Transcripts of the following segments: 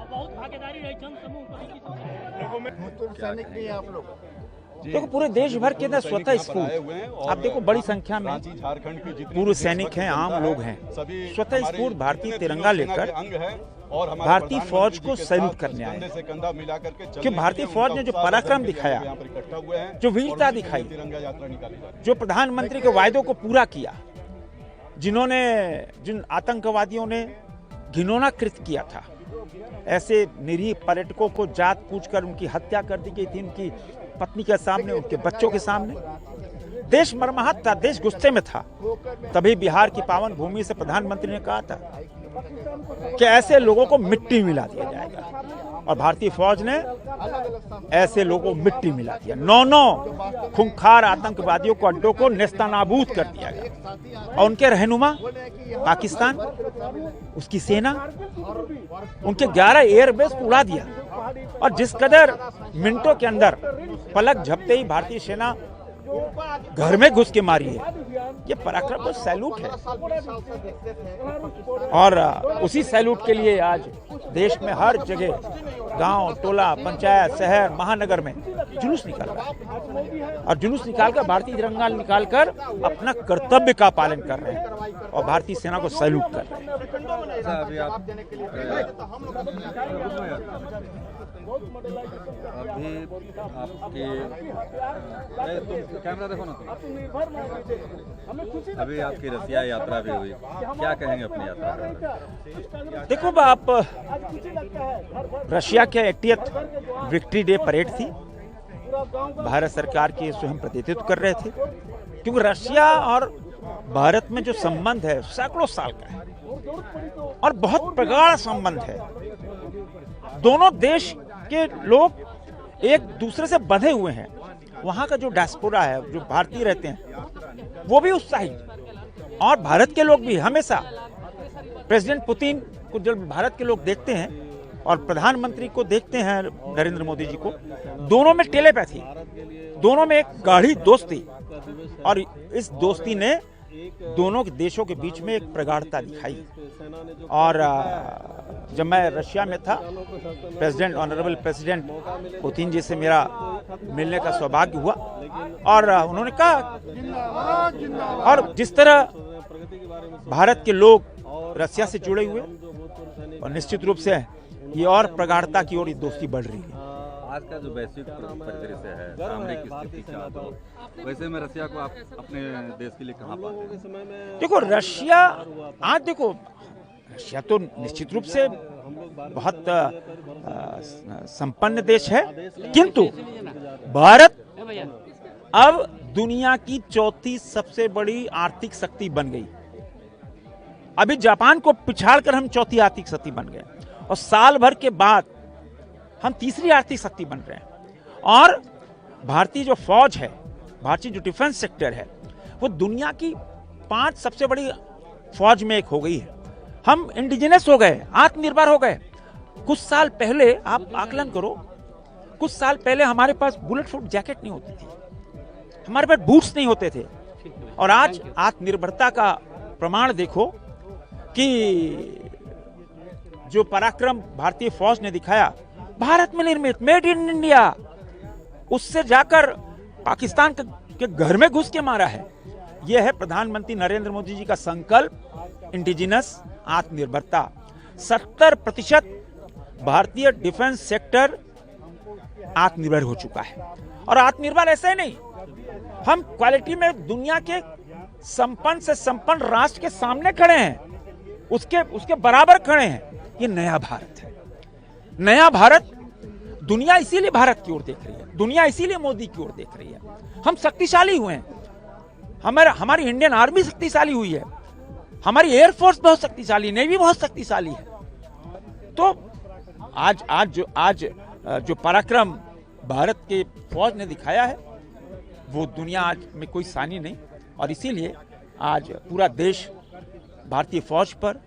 बहुत भागीदारी है जन समूह सैनिक नहीं है आप लोग। देखो पूरे देश भर के अंदर स्वतः स्फूर्त आप देखो बड़ी संख्या में पूर्व सैनिक हैं, आम लोग हैं, स्वतः स्फूर्त भारतीय तिरंगा लेकर भारतीय फौज को सैल्यूट करने आए। कि भारतीय फौज ने जो पराक्रम दिखाया, जो वीरता दिखाई, जो प्रधानमंत्री के वायदों को पूरा किया, जिन आतंकवादियों ने घिनौना कृत्य किया था, ऐसे निरीह पर्यटकों को जात पूछकर उनकी हत्या कर दी गई थी, उनकी पत्नी के सामने, उनके बच्चों के सामने। देश मर्माहत था, देश गुस्से में था। तभी बिहार की पावन भूमि से प्रधानमंत्री ने कहा था कि ऐसे लोगों को मिट्टी मिला दिया जाएगा, और भारतीय फौज ने ऐसे लोगों को मिट्टी मिला दिया। 9 खूंखार आतंकवादियों को अड्डों को नेस्तनाबूद कर दिया गया, और उनके रहनुमा पाकिस्तान, उसकी सेना, उनके 11 एयरबेस को उड़ा दिया। और जिस कदर मिनटों के अंदर पलक झपते ही भारतीय सेना घर में घुस के मारी है, ये पराक्रम तो सैल्यूट है। और उसी सैल्यूट के लिए आज देश में हर जगह, गांव, टोला, पंचायत, शहर, महानगर में जुलूस निकल रहा है, और जुलूस निकालकर भारतीय तिरंगा निकालकर अपना कर्तव्य का पालन कर रहे हैं और भारतीय सेना को सैल्यूट कर रहे हैं। कैमरा देखो ना, अभी आपकी रसिया यात्रा भी हुई, क्या कहेंगे अपनी यात्रा? देखो आप, रशिया के 80th विक्ट्री डे परेड थी, भारत सरकार के स्वयं प्रतिनिधित्व कर रहे थे, क्योंकि रशिया और भारत में जो संबंध है सैकड़ों साल का है और बहुत प्रगाढ़ संबंध है। दोनों देश के लोग एक दूसरे से बंधे हुए हैं। वहां का जो डायस्पोरा है, जो भारतीय रहते हैं, वो भी उत्साहित, और भारत के लोग भी हमेशा प्रेसिडेंट पुतिन को जब भारत के लोग देखते हैं और प्रधानमंत्री को देखते हैं, नरेंद्र मोदी जी को, दोनों में टेलीपैथी, दोनों में एक गाढ़ी दोस्ती, और इस दोस्ती ने दोनों देशों के बीच में एक प्रगाढ़ता दिखाई। और जब मैं रशिया में था, ऑनरेबल प्रेसिडेंट पुतिन जी से मेरा मिलने का सौभाग्य हुआ, और उन्होंने कहा, और जिस तरह भारत के लोग रशिया से जुड़े हुए, और निश्चित रूप से ये और प्रगाढ़ता की ओर ये दोस्ती बढ़ रही है। आज का जो वैश्विक परिदृश्य है, सामरिक स्थिति का, तो वैसे में रशिया को आप अपने देश के लिए कहाँ पाते हैं? देखो रशिया, आज देखो रशिया तो निश्चित रूप से बहुत संपन्न देश है, किंतु भारत अब दुनिया की 4थी सबसे बड़ी आर्थिक शक्ति बन गई। अभी जापान को पिछाड़कर हम 4थी आर्थिक शक्ति बन गए, और साल भर के बाद हम 3री आर्थिक शक्ति बन रहे हैं। और भारतीय जो फौज है, भारतीय जो डिफेंस सेक्टर है, वो दुनिया की 5 सबसे बड़ी फौज में एक हो गई है। हम इंडिजिनस हो गए, आत्मनिर्भर हो गए। कुछ साल पहले आप आकलन करो, कुछ साल पहले हमारे पास बुलेट प्रूफ जैकेट नहीं होती थी, हमारे पास बूट्स नहीं होते थे, और आज आत्मनिर्भरता का प्रमाण देखो कि जो पराक्रम भारतीय फौज ने दिखाया, भारत में निर्मित, मेड इन इंडिया, उससे जाकर पाकिस्तान के घर में घुस के मारा है। यह है प्रधानमंत्री नरेंद्र मोदी जी का संकल्प, इंडिजिनस आत्मनिर्भरता। 70% भारतीय डिफेंस सेक्टर आत्मनिर्भर हो चुका है। और आत्मनिर्भर ऐसे नहीं, हम क्वालिटी में दुनिया के संपन्न से संपन्न राष्ट्र के सामने खड़े हैं, उसके बराबर खड़े हैं। ये नया भारत है। नया भारत, दुनिया इसीलिए भारत की ओर देख रही है, दुनिया इसीलिए मोदी की ओर देख रही है। हम शक्तिशाली हुए हैं, हमारी इंडियन आर्मी शक्तिशाली हुई है, हमारी एयरफोर्स बहुत शक्तिशाली, नेवी बहुत शक्तिशाली है। तो आज जो पराक्रम भारत के फौज ने दिखाया है, वो दुनिया आज में कोई सानी नहीं, और इसीलिए आज पूरा देश भारतीय फौज पर,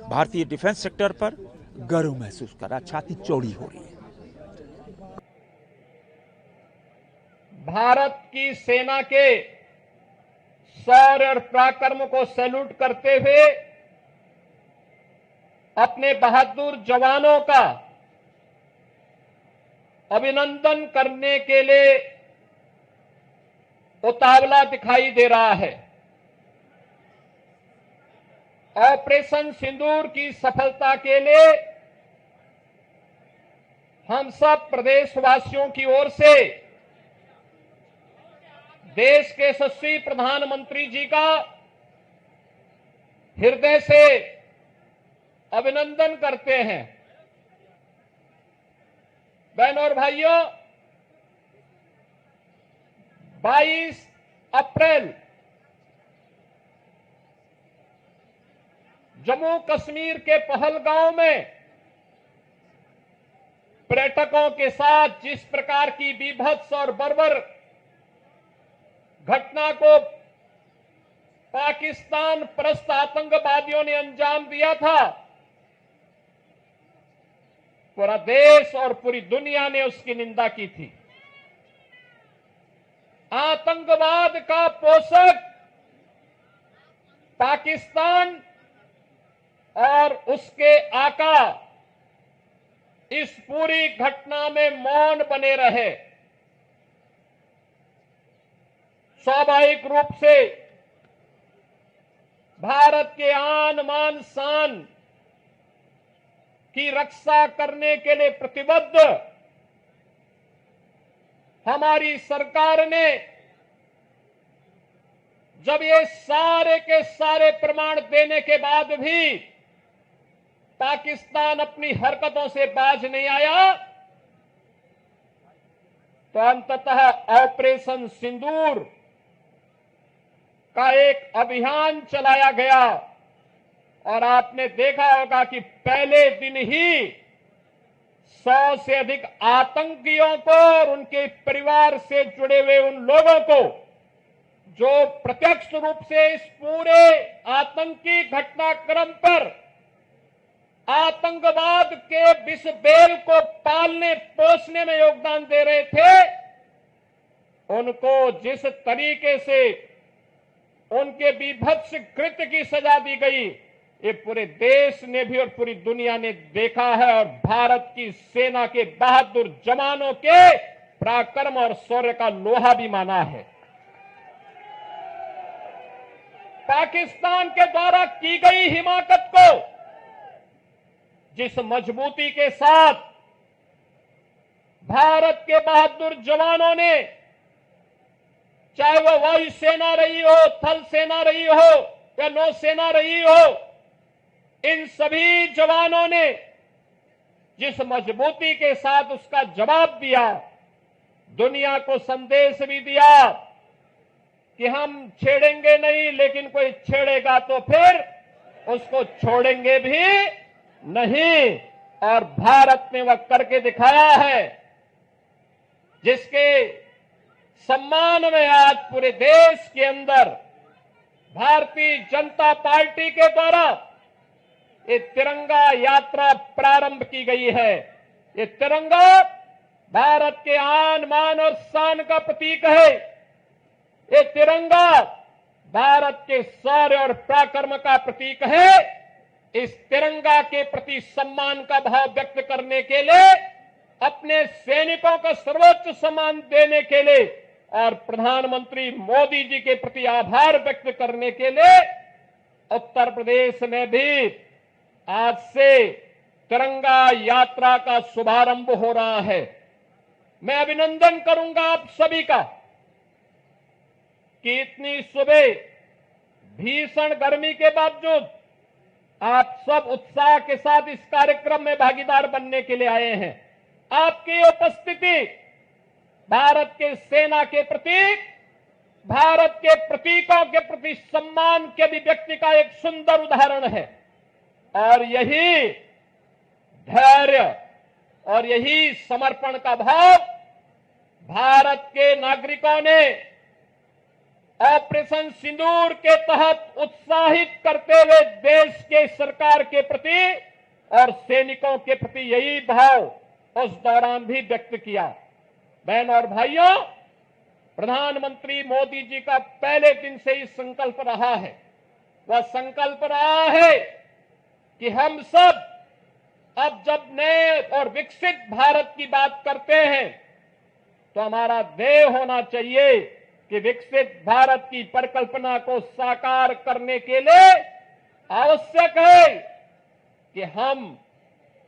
भारतीय डिफेंस सेक्टर पर गर्व महसूस कर रहा, छाती चौड़ी हो रही है। भारत की सेना के शौर्य और पराक्रम को सैल्यूट करते हुए अपने बहादुर जवानों का अभिनंदन करने के लिए उतावला दिखाई दे रहा है। ऑपरेशन सिंदूर की सफलता के लिए हम सब प्रदेशवासियों की ओर से देश के यशस्वी प्रधानमंत्री जी का हृदय से अभिनंदन करते हैं। बहनों और भाइयों, 22 अप्रैल जम्मू कश्मीर के पहलगांव में पर्यटकों के साथ जिस प्रकार की बीभत्स और बर्बर घटना को पाकिस्तान परस्त आतंकवादियों ने अंजाम दिया था, पूरा देश और पूरी दुनिया ने उसकी निंदा की थी। आतंकवाद का पोषक पाकिस्तान और उसके आका इस पूरी घटना में मौन बने रहे। स्वाभाविक रूप से भारत के आन मान शान की रक्षा करने के लिए प्रतिबद्ध हमारी सरकार ने जब ये सारे के सारे प्रमाण देने के बाद भी पाकिस्तान अपनी हरकतों से बाज नहीं आया, तो अंततः ऑपरेशन सिंदूर का एक अभियान चलाया गया और आपने देखा होगा कि पहले दिन ही 100 से अधिक आतंकियों को और उनके परिवार से जुड़े हुए उन लोगों को जो प्रत्यक्ष रूप से इस पूरे आतंकी घटनाक्रम पर आतंकवाद के विष बेल को पालने पोषने में योगदान दे रहे थे, उनको जिस तरीके से उनके बीभत्स कृत्य की सजा दी गई, ये पूरे देश ने भी और पूरी दुनिया ने देखा है और भारत की सेना के बहादुर जवानों के पराक्रम और शौर्य का लोहा भी माना है। पाकिस्तान के द्वारा की गई हिमाकत को जिस मजबूती के साथ भारत के बहादुर जवानों ने, चाहे वह वायुसेना रही हो, थल सेना रही हो या नौसेना रही हो, इन सभी जवानों ने जिस मजबूती के साथ उसका जवाब दिया, दुनिया को संदेश भी दिया कि हम छेड़ेंगे नहीं, लेकिन कोई छेड़ेगा तो फिर उसको छोड़ेंगे भी नहीं। और भारत ने वह करके दिखाया है जिसके सम्मान में आज पूरे देश के अंदर भारतीय जनता पार्टी के द्वारा ये तिरंगा यात्रा प्रारंभ की गई है। ये तिरंगा भारत के आन मान और शान का प्रतीक है। ये तिरंगा भारत के शौर्य और पराक्रम का प्रतीक है। इस तिरंगा के प्रति सम्मान का भाव व्यक्त करने के लिए, अपने सैनिकों को सर्वोच्च सम्मान देने के लिए और प्रधानमंत्री मोदी जी के प्रति आभार व्यक्त करने के लिए उत्तर प्रदेश में भी आज से तिरंगा यात्रा का शुभारंभ हो रहा है। मैं अभिनंदन करूंगा आप सभी का कि इतनी सुबह भीषण गर्मी के बावजूद आप सब उत्साह के साथ इस कार्यक्रम में भागीदार बनने के लिए आए हैं। आपकी उपस्थिति भारत के सेना के प्रतीक, भारत के प्रतीकों के प्रति सम्मान के अभिव्यक्ति का एक सुंदर उदाहरण है। और यही धैर्य और यही समर्पण का भाव भारत के नागरिकों ने ऑपरेशन सिंदूर के तहत उत्साहित करते हुए देश के सरकार के प्रति और सैनिकों के प्रति यही भाव उस दौरान भी व्यक्त किया। बहन और भाइयों, प्रधानमंत्री मोदी जी का पहले दिन से ही संकल्प रहा है। वह संकल्प रहा है कि हम सब अब जब नए और विकसित भारत की बात करते हैं तो हमारा ध्येय होना चाहिए कि विकसित भारत की परिकल्पना को साकार करने के लिए आवश्यक है कि हम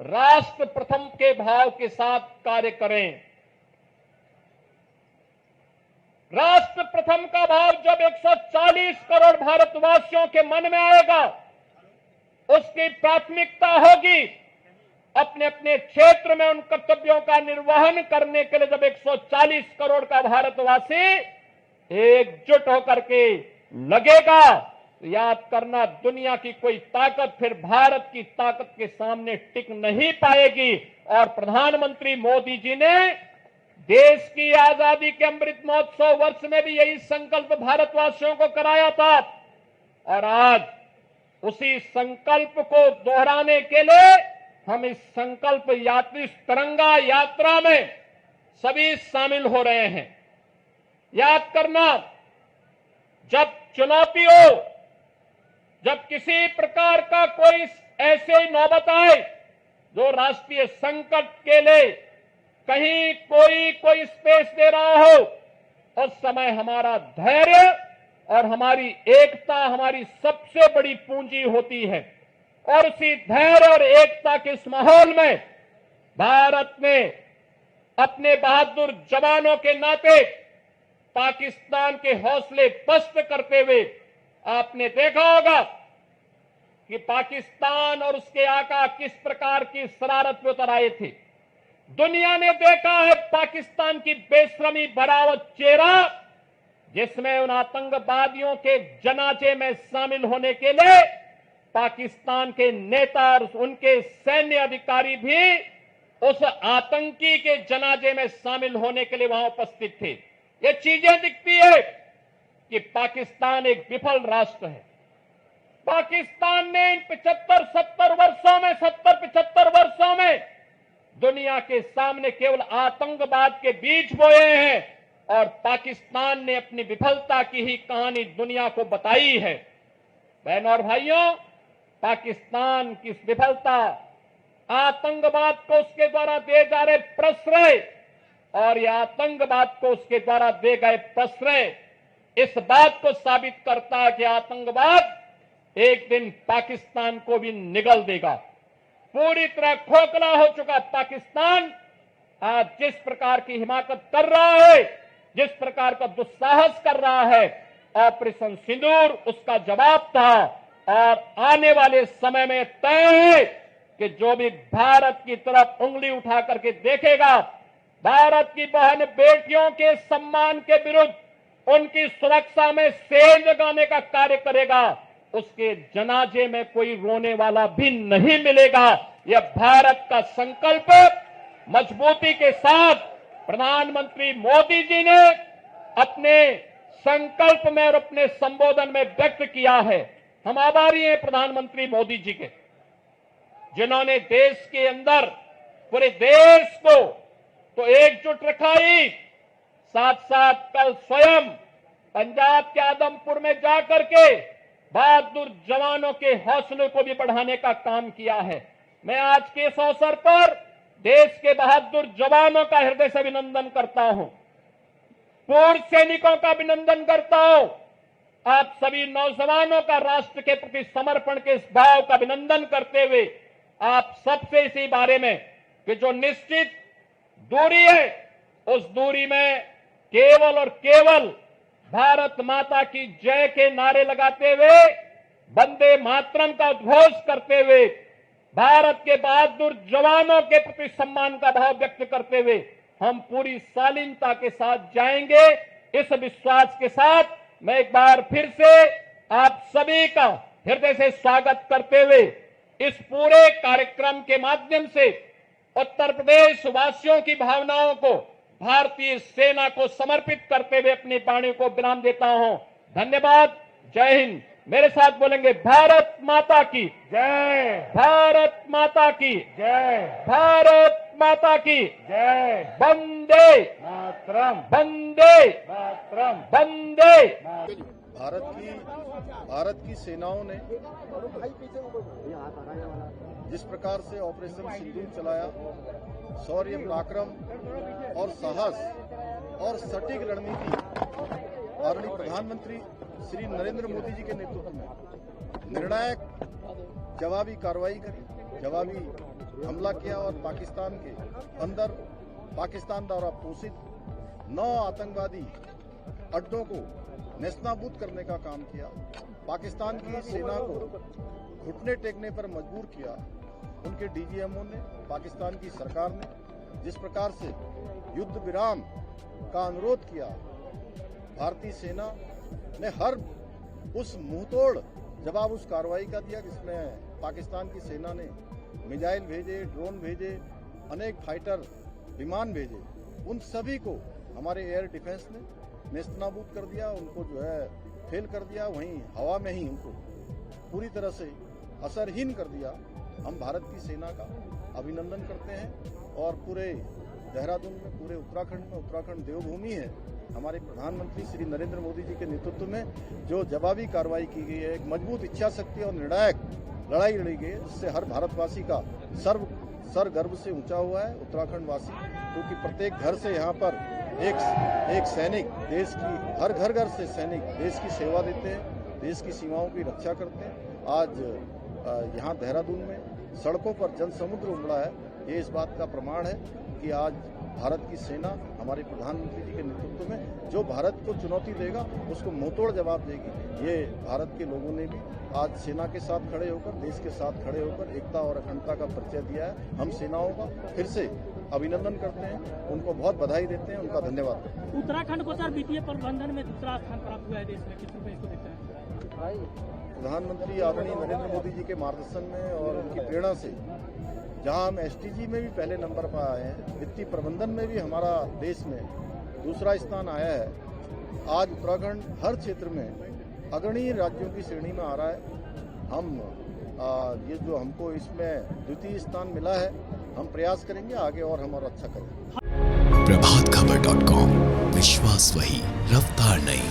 राष्ट्र प्रथम के भाव के साथ कार्य करें। राष्ट्र प्रथम का भाव जब 140 करोड़ भारतवासियों के मन में आएगा, उसकी प्राथमिकता होगी अपने अपने क्षेत्र में उन कर्तव्यों का निर्वहन करने के लिए। जब 140 करोड़ का भारतवासी एकजुट होकर के लगेगा, तो याद करना, दुनिया की कोई ताकत फिर भारत की ताकत के सामने टिक नहीं पाएगी। और प्रधानमंत्री मोदी जी ने देश की आजादी के अमृत महोत्सव वर्ष में भी यही संकल्प भारतवासियों को कराया था। और आज उसी संकल्प को दोहराने के लिए हम इस संकल्प यात्री तिरंगा यात्रा में सभी शामिल हो रहे हैं। याद करना, जब चुनौती हो, जब किसी प्रकार का कोई ऐसे नौबत आए जो राष्ट्रीय संकट के लिए कहीं कोई स्पेस दे रहा हो, उस समय हमारा धैर्य और हमारी एकता हमारी सबसे बड़ी पूंजी होती है। और उसी धैर्य और एकता के इस माहौल में भारत ने अपने बहादुर जवानों के नाते पाकिस्तान के हौसले पस्त करते हुए, आपने देखा होगा कि पाकिस्तान और उसके आका किस प्रकार की शरारत में उतर आए थे। दुनिया ने देखा है पाकिस्तान की बेशर्मी भरा हुआ चेहरा, जिसमें उन आतंकवादियों के जनाजे में शामिल होने के लिए पाकिस्तान के नेता और उनके सैन्य अधिकारी भी उस आतंकी के जनाजे में शामिल होने के लिए वहां उपस्थित थे। ये चीजें दिखती है कि पाकिस्तान एक विफल राष्ट्र है। पाकिस्तान ने इन 75 वर्षों में दुनिया के सामने केवल आतंकवाद के बीज बोए हैं और पाकिस्तान ने अपनी विफलता की ही कहानी दुनिया को बताई है। बहनों और भाइयों, पाकिस्तान की विफलता, आतंकवाद को उसके द्वारा दिए जा रहे प्रश्रय और यह आतंकवाद को उसके द्वारा दिए गए प्रश्रय इस बात को साबित करता है कि आतंकवाद एक दिन पाकिस्तान को भी निगल देगा। पूरी तरह खोखला हो चुका पाकिस्तान आज जिस प्रकार की हिमाकत कर रहा है, जिस प्रकार का दुस्साहस कर रहा है, ऑपरेशन सिंदूर उसका जवाब था। और आने वाले समय में तय है कि जो भी भारत की तरफ उंगली उठा करके देखेगा, भारत की बहन बेटियों के सम्मान के विरुद्ध उनकी सुरक्षा में सेंध लगाने का कार्य करेगा, उसके जनाजे में कोई रोने वाला भी नहीं मिलेगा। यह भारत का संकल्प मजबूती के साथ प्रधानमंत्री मोदी जी ने अपने संकल्प में और अपने संबोधन में व्यक्त किया है। हम आभारी हैं प्रधानमंत्री मोदी जी के, जिन्होंने देश के अंदर पूरे देश को तो एकजुट रखा ही, साथ साथ कल स्वयं पंजाब के आदमपुर में जाकर के बहादुर जवानों के हौसले को भी बढ़ाने का काम किया है। मैं आज के इस अवसर पर देश के बहादुर जवानों का हृदय से अभिनंदन करता हूं, पूर्व सैनिकों का अभिनंदन करता हूं। आप सभी नौजवानों का राष्ट्र के प्रति समर्पण के इस भाव का अभिनंदन करते हुए आप सबसे इसी बारे में कि जो निश्चित दूरी है, उस दूरी में केवल और केवल भारत माता की जय के नारे लगाते हुए, वंदे मातरम का उद्घोष करते हुए, भारत के बहादुर जवानों के प्रति सम्मान का भाव व्यक्त करते हुए हम पूरी शालीनता के साथ जाएंगे। इस विश्वास के साथ मैं एक बार फिर से आप सभी का हृदय से स्वागत करते हुए इस पूरे कार्यक्रम के माध्यम से उत्तर प्रदेश वासियों की भावनाओं को भारतीय सेना को समर्पित करते हुए अपनी वाणी को विराम देता हूं। धन्यवाद। जय हिंद। मेरे साथ बोलेंगे, भारत माता की जय, भारत माता की जय, भारत माता की जय वंदे मातरम वंदे मातरम। वंदे। भारत की सेनाओं ने जिस प्रकार से ऑपरेशन सिंदूर चलाया, शौर्य, पराक्रम और साहस और सटीक रणनीति आदरणीय प्रधानमंत्री श्री नरेंद्र मोदी जी के नेतृत्व में निर्णायक जवाबी कार्रवाई करी, जवाबी हमला किया और पाकिस्तान के अंदर पाकिस्तान द्वारा पोषित 9 आतंकवादी अड्डों को नेस्तनाबूद करने का काम किया। पाकिस्तान की सेना को घुटने टेकने पर मजबूर किया। उनके डीजीएमओ ने, पाकिस्तान की सरकार ने जिस प्रकार से युद्ध विराम का अनुरोध किया, भारतीय सेना ने हर उस मुंहतोड़ जवाब उस कार्रवाई का दिया जिसमें पाकिस्तान की सेना ने मिसाइल भेजे, ड्रोन भेजे, अनेक फाइटर विमान भेजे। उन सभी को हमारे एयर डिफेंस ने नेस्तनाबूद कर दिया, उनको जो है फेल कर दिया, वहीं हवा में ही उनको पूरी तरह से असरहीन कर दिया। हम भारत की सेना का अभिनंदन करते हैं और पूरे देहरादून में, पूरे उत्तराखंड में, उत्तराखंड देवभूमि है, हमारे प्रधानमंत्री श्री नरेंद्र मोदी जी के नेतृत्व में जो जवाबी कार्रवाई की गई है, एक मजबूत इच्छा शक्ति और निर्णायक लड़ाई लड़ी गई है, जिससे हर भारतवासी का सर गर्व से ऊंचा हुआ है। उत्तराखंड वासी, क्योंकि प्रत्येक घर से यहाँ पर एक सैनिक देश की, हर घर से सैनिक देश की सेवा देते हैं, देश की सीमाओं की रक्षा करते हैं। आज यहाँ देहरादून में सड़कों पर जन समुद्र उमड़ा है, ये इस बात का प्रमाण है कि आज भारत की सेना हमारे प्रधानमंत्री जी के नेतृत्व में जो भारत को चुनौती देगा उसको मुंहतोड़ जवाब देगी। ये भारत के लोगों ने भी आज सेना के साथ खड़े होकर, देश के साथ खड़े होकर एकता और अखंडता का परिचय दिया है। हम सेनाओं का फिर से अभिनंदन करते हैं, उनको बहुत बधाई देते हैं, उनका धन्यवाद। उत्तराखंड को सर वित्तीय प्रबंधन में दूसरा स्थान प्राप्त हुआ है देश में, किस रूप में इसको देखते हैं? प्रधानमंत्री आदरणीय नरेंद्र मोदी जी के मार्गदर्शन में और उनकी प्रेरणा से जहां हम एसटीजी में भी पहले नंबर पर आए हैं, वित्तीय प्रबंधन में भी हमारा देश में दूसरा स्थान आया है। आज उत्तराखंड हर क्षेत्र में अग्रणी राज्यों की श्रेणी में आ रहा है। हम ये जो हमको इसमें द्वितीय स्थान मिला है, हम प्रयास करेंगे आगे और हम और अच्छा करेंगे। प्रभातखबर.com, विश्वास वही, रफ्तार नहीं।